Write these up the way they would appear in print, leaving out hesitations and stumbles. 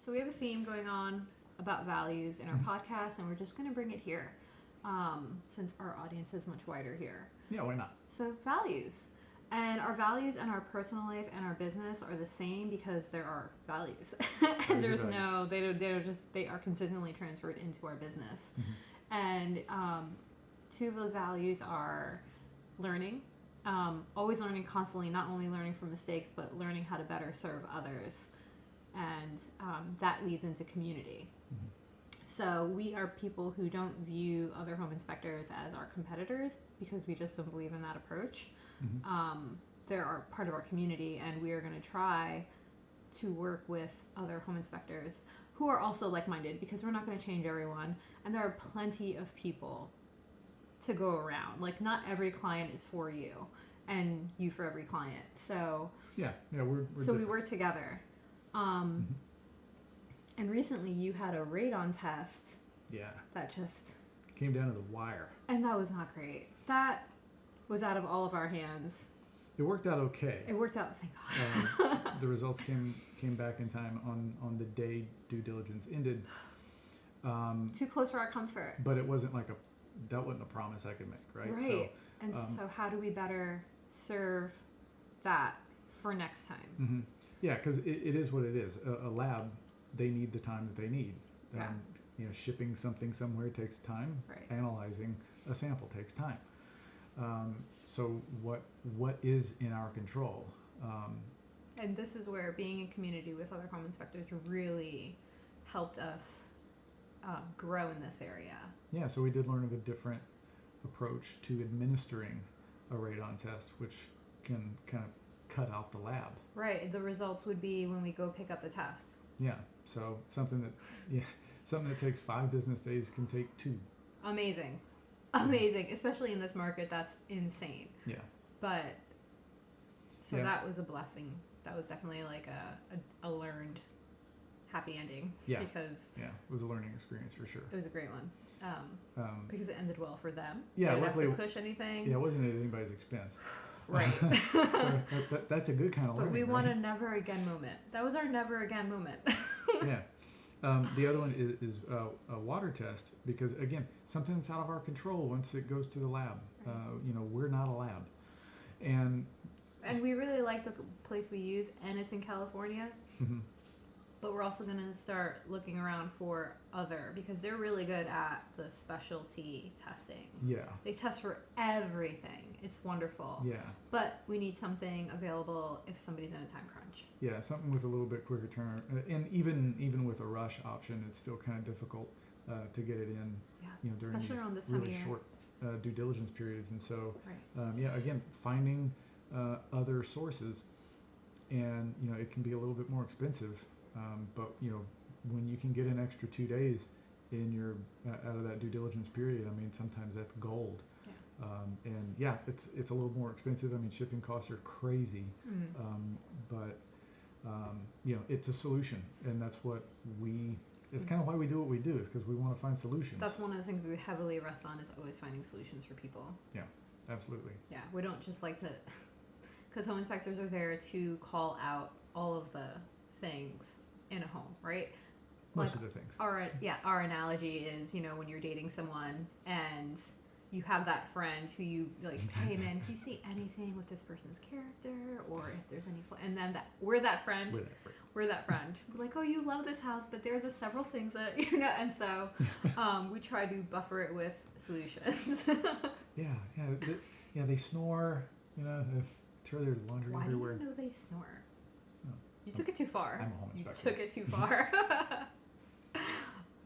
So we have a theme going on about values in our podcast, and we're just going to bring it here since our audience is much wider here. Yeah, why not? So values. And our values in our personal life and our business are the same because there are values. And there's no, they are consistently transferred into our business. Mm-hmm. And two of those values are learning, always learning constantly, not only learning from mistakes, but learning how to better serve others. And that leads into community. Mm-hmm. So we are people who don't view other home inspectors as our competitors because we just don't believe in that approach. Mm-hmm. They're part of our community, and we are going to try to work with other home inspectors who are also like-minded, because we're not going to change everyone, and there are plenty of people to go around. Like, not every client is for you, and you for every client. So yeah, we're so different. We work together. Mm-hmm. And recently you had a radon test. Yeah. That just came down to the wire. And that was not great. That was out of all of our hands. It worked out okay. It worked out, thank God. The results came back in time on the day due diligence ended. Too close for our comfort. But it wasn't like that wasn't a promise I could make, right? Right. So how do we better serve that for next time? Mm-hmm. Yeah, because it is what it is. A lab, they need the time that they need. Yeah. Shipping something somewhere takes time. Right. Analyzing a sample takes time. So what is in our control? And this is where being in community with other home inspectors really helped us grow in this area. Yeah, so we did learn of a different approach to administering a radon test, which can kind of cut out the lab. Right. The results would be when we go pick up the test. Yeah. So something that takes 5 business days can take 2. Amazing, especially in this market. That's insane. Yeah. But so that was a blessing. That was definitely like a learned happy ending. Yeah. Because it was a learning experience for sure. It was a great one. Because it ended well for them. Yeah. They didn't have to push anything. Yeah, it wasn't at anybody's expense. Right. So that's a good kind of learning. But we want a never again moment. That was our never again moment. Yeah. The other one is a water test, because again, something that's out of our control once it goes to the lab. We're not a lab, and we really like the place we use, and it's in California. Mm-hmm. But we're also going to start looking around for because they're really good at the specialty testing. Yeah. They test for everything. It's wonderful. Yeah. But we need something available if somebody's in a time crunch. Yeah, something with a little bit quicker turn. And even with a rush option, it's still kind of difficult to get it in. Yeah. During especially these around this time really of year. short due diligence periods. And so, right. Again, finding other sources, and it can be a little bit more expensive. But when you can get an extra 2 days in your out of that due diligence period, I mean, sometimes that's gold. Yeah. It's a little more expensive. I mean, shipping costs are crazy. Mm-hmm. But it's a solution, and that's what it's kind of why we do what we do, is because we want to find solutions. That's one of the things we heavily rest on, is always finding solutions for people. Yeah, absolutely. Yeah, we don't just like to, because home inspectors are there to call out all of the things in a home, right? Most of the things. Our analogy is, when you're dating someone and you have that friend who you like, hey man, if you see anything with this person's character, or if there's any and then we're that friend. We're that friend. We're like, oh, you love this house, but there's several things that and so we try to buffer it with solutions. They snore, throw their laundry everywhere. Why do you know they snore? You took it too far. I'm a home inspector. You took it too far.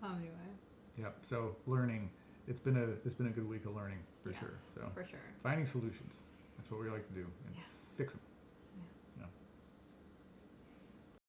Anyway. Yep. So learning, it's been a good week of learning for sure. So for sure. Finding solutions. That's what we like to do. And fix them.